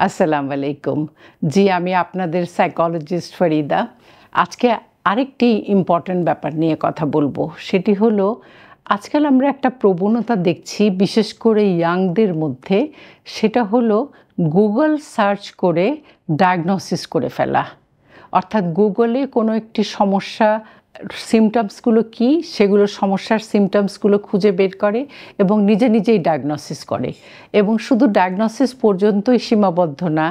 আসসালামু আলাইকুম। জি, আমি আপনাদের সাইকোলজিস্ট ফরিদা। আজকে আরেকটি ইম্পর্টেন্ট ব্যাপার নিয়ে কথা বলবো। সেটি হলো আজকাল আমরা একটা প্রবণতা দেখছি বিশেষ করে ইয়াংদের মধ্যে, সেটা হলো গুগল সার্চ করে ডায়াগনোসিস করে ফেলা। অর্থাৎ গুগলে কোনো একটি সমস্যা সিমটমসগুলো কী, সেগুলো সমস্যার সিমটমসগুলো খুঁজে বের করে এবং নিজেই ডায়াগনোসিস করে এবং শুধু ডায়াগনোসিস পর্যন্তই সীমাবদ্ধ না,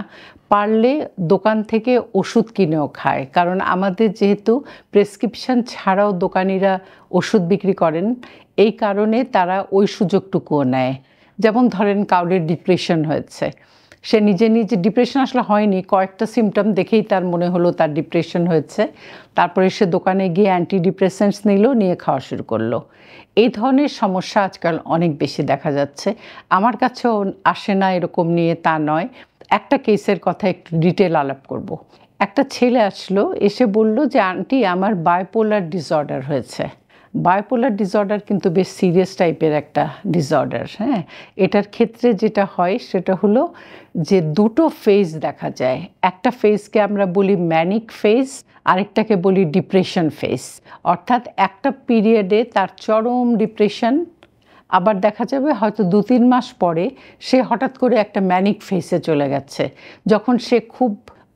পারলে দোকান থেকে ওষুধ কিনেও খায়। কারণ আমাদের যেহেতু প্রেসক্রিপশন ছাড়াও দোকানিরা ওষুধ বিক্রি করেন, এই কারণে তারা ওই সুযোগটুকুও নেয়। যেমন ধরেন কাউরের ডিপ্রেশন হয়েছে, সে নিজে ডিপ্রেশন আসলে হয়নি, কয়েকটা সিমটম দেখেই তার মনে হলো তার ডিপ্রেশন হয়েছে, তারপরে সে দোকানে গিয়ে অ্যান্টি ডিপ্রেসেন্টস নিয়ে খাওয়া শুরু করলো। এই ধরনের সমস্যা আজকাল অনেক বেশি দেখা যাচ্ছে। আমার কাছেও আসে না এরকম নিয়ে তা নয়। একটা কেসের কথা একটু ডিটেল আলাপ করব। একটা ছেলে আসলো, এসে বলল যে আন্টি আমার বাইপোলার ডিসঅর্ডার হয়েছে। বাইপোলার ডিসঅর্ডার কিন্তু বেশ সিরিয়াস টাইপের একটা ডিসঅর্ডার। হ্যাঁ, এটার ক্ষেত্রে যেটা হয় সেটা হলো যে দুটো ফেজ দেখা যায়। একটা ফেজকে আমরা বলি ম্যানিক ফেজ, আরেকটাকে বলি ডিপ্রেশন ফেজ। অর্থাৎ একটা পিরিয়ডে তার চরম ডিপ্রেশন, আবার দেখা যাবে হয়তো 2-3 মাস পরে সে হঠাৎ করে একটা ম্যানিক ফেজে চলে গেছে, যখন সে খুব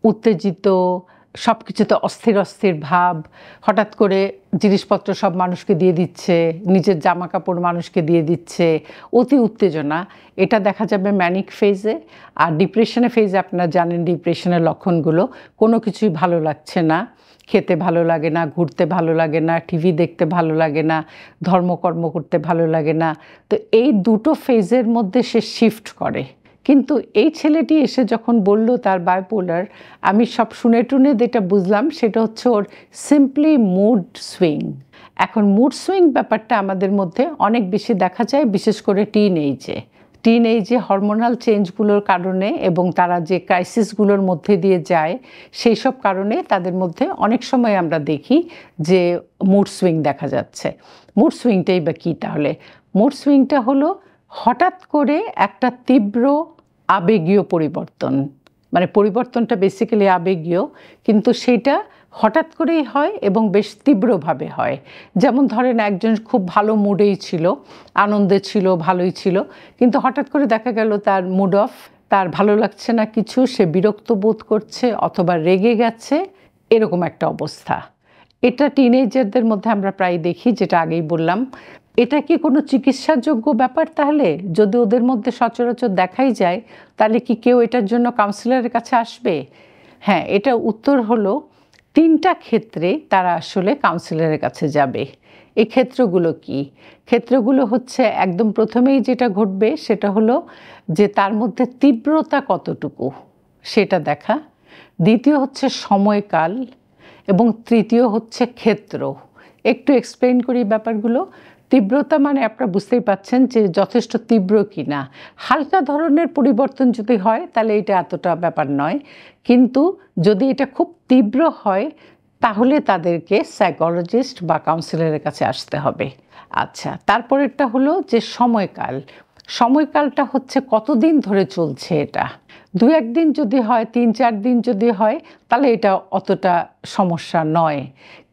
উত্তেজিত, সব কিছুতে অস্থির অস্থির ভাব, হঠাৎ করে জিনিসপত্র সব মানুষকে দিয়ে দিচ্ছে, নিজের জামা কাপড় মানুষকে দিয়ে দিচ্ছে, অতি উত্তেজনা। এটা দেখা যাবে ম্যানিক ফেজে। আর ডিপ্রেশনের ফেজে আপনারা জানেন ডিপ্রেশনের লক্ষণগুলো, কোনো কিছুই ভালো লাগছে না, খেতে ভালো লাগে না, ঘুরতে ভালো লাগে না, টিভি দেখতে ভালো লাগে না, ধর্মকর্ম করতে ভালো লাগে না। তো এই দুটো ফেজের মধ্যে সে শিফট করে। কিন্তু এই ছেলেটি এসে যখন বলল তার বাইপোলার, আমি সব শুনে টুনে যেটা বুঝলাম সেটা হচ্ছে ওর সিম্পলি মুড সুইং। এখন মুড সুইং ব্যাপারটা আমাদের মধ্যে অনেক বেশি দেখা যায়, বিশেষ করে টিন এইজে হরমোনাল চেঞ্জগুলোর কারণে এবং তারা যে ক্রাইসিসগুলোর মধ্যে দিয়ে যায় সেই সব কারণে তাদের মধ্যে অনেক সময় আমরা দেখি যে মুড সুইং দেখা যাচ্ছে। মুড সুইংটাই বা কী তাহলে? মুড সুইংটা হলো হঠাৎ করে একটা তীব্র আবেগীয় পরিবর্তন। মানে পরিবর্তনটা বেসিক্যালি আবেগীয়, কিন্তু সেটা হঠাৎ করেই হয় এবং বেশ তীব্রভাবে হয়। যেমন ধরেন একজন খুব ভালো মুডেই ছিল, আনন্দে ছিল, ভালোই ছিল, কিন্তু হঠাৎ করে দেখা গেল তার মুড অফ, তার ভালো লাগছে না কিছু, সে বিরক্ত বোধ করছে অথবা রেগে গেছে, এরকম একটা অবস্থা। এটা টিনেজারদের মধ্যে আমরা প্রায় দেখি, যেটা আগেই বললাম। এটা কি কোনো চিকিৎসাযোগ্য ব্যাপার তাহলে? যদি ওদের মধ্যে সচরাচর দেখাই যায়, তাহলে কি কেউ এটার জন্য কাউন্সিলরের কাছে আসবে? হ্যাঁ, এটা উত্তর হলো 3টা ক্ষেত্রে তারা আসলে কাউন্সিলরের কাছে যাবে। এই ক্ষেত্রগুলো কি? ক্ষেত্রগুলো হচ্ছে একদম প্রথমেই যেটা ঘটবে সেটা হলো যে তার মধ্যে তীব্রতা কতটুকু সেটা দেখা, দ্বিতীয় হচ্ছে সময়কাল, এবং তৃতীয় হচ্ছে ক্ষেত্র। একটু এক্সপ্লেন করি ব্যাপারগুলো। তীব্রতা মানে আপনারা বুঝতেই পাচ্ছেন যে যথেষ্ট তীব্র কি না। হালকা ধরনের পরিবর্তন যদি হয় তাহলে এটা এতটা ব্যাপার নয়, কিন্তু যদি এটা খুব তীব্র হয় তাহলে তাদেরকে সাইকোলজিস্ট বা কাউন্সিলরের কাছে আসতে হবে। আচ্ছা, তারপরেরটা হলো যে সময়কাল। সময়কালটা হচ্ছে কতদিন ধরে চলছে এটা। 2-1 দিন যদি হয়, 3-4 দিন যদি হয়, তাহলে এটা অতটা সমস্যা নয়।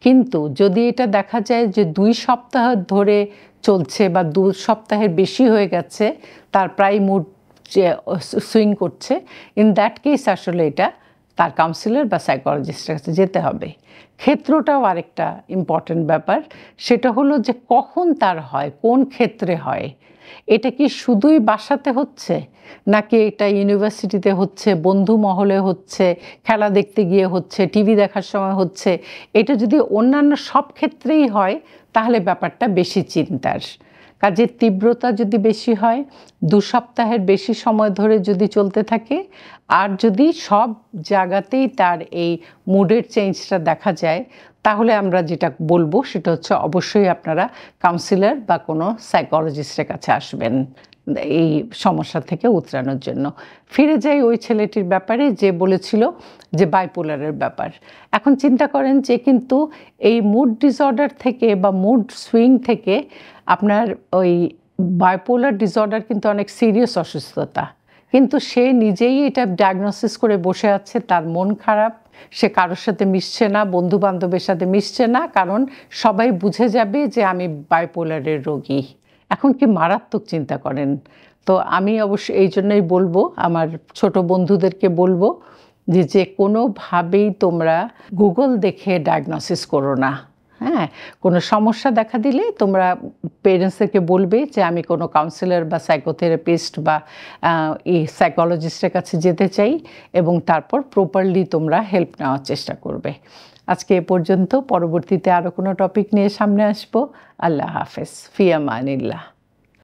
কিন্তু যদি এটা দেখা যায় যে 2 সপ্তাহ ধরে চলছে বা 2 সপ্তাহের বেশি হয়ে গেছে, তার প্রায় মুড সুইং করছে, ইন দ্যাট কেস আসলে এটা তার কাউন্সিলর বা সাইকোলজিস্টের কাছে যেতে হবে। ক্ষেত্রটাও আরেকটা ইম্পর্টেন্ট ব্যাপার, সেটা হলো যে কখন তার হয়, কোন ক্ষেত্রে হয়। এটা কি শুধুই বাসাতে হচ্ছে, নাকি এটা ইউনিভার্সিটিতে হচ্ছে, বন্ধু মহলে হচ্ছে, খেলা দেখতে গিয়ে হচ্ছে, টিভি দেখার সময় হচ্ছে? এটা যদি অন্যান্য সব ক্ষেত্রেই হয় তাহলে ব্যাপারটা বেশি চিন্তার। কাজের তীব্রতা যদি বেশি হয়, 2 সপ্তাহের বেশি সময় ধরে যদি চলতে থাকে, আর যদি সব জায়গাতেই তার এই মুডের চেঞ্জটা দেখা যায়, তাহলে আমরা যেটা বলবো সেটা হচ্ছে অবশ্যই আপনারা কাউন্সিলর বা কোনো সাইকোলজিস্টের কাছে আসবেন এই সমস্যা থেকে উতরানোর জন্য। ফিরে যাই ওই ছেলেটির ব্যাপারে যে বলেছিল যে বাইপোলারের ব্যাপার। এখন চিন্তা করেন যে কিন্তু এই মুড ডিসঅর্ডার থেকে বা মুড সুইং থেকে আপনার ওই বাইপোলার ডিসঅর্ডার কিন্তু অনেক সিরিয়াস অসুস্থতা, কিন্তু সে নিজেই এটা ডায়াগনোসিস করে বসে আছে, তার মন খারাপ, সে কারোর সাথে মিশছে না, বন্ধু-বান্ধবের সাথে মিশছে না, কারণ সবাই বুঝে যাবে যে আমি বাইপোলারের রোগী। এখন কি মারাত্মক চিন্তা করেন। তো আমি অবশ্য এই জন্যই বলবো, আমার ছোট বন্ধুদেরকে বলবো যে কোনোভাবেই তোমরা গুগল দেখে ডায়াগনোসিস করো না। হ্যাঁ, কোনো সমস্যা দেখা দিলে তোমরা পেরেন্টসদেরকে বলবে যে আমি কোনো কাউন্সিলর বা সাইকোথেরাপিস্ট বা সাইকোলজিস্টের কাছে যেতে চাই, এবং তারপর প্রপারলি তোমরা হেল্প নেওয়ার চেষ্টা করবে। আজকে এ পর্যন্ত, পরবর্তীতে আরও কোনো টপিক নিয়ে সামনে আসবো। আল্লাহ হাফেজ, ফি আমানিল্লাহ।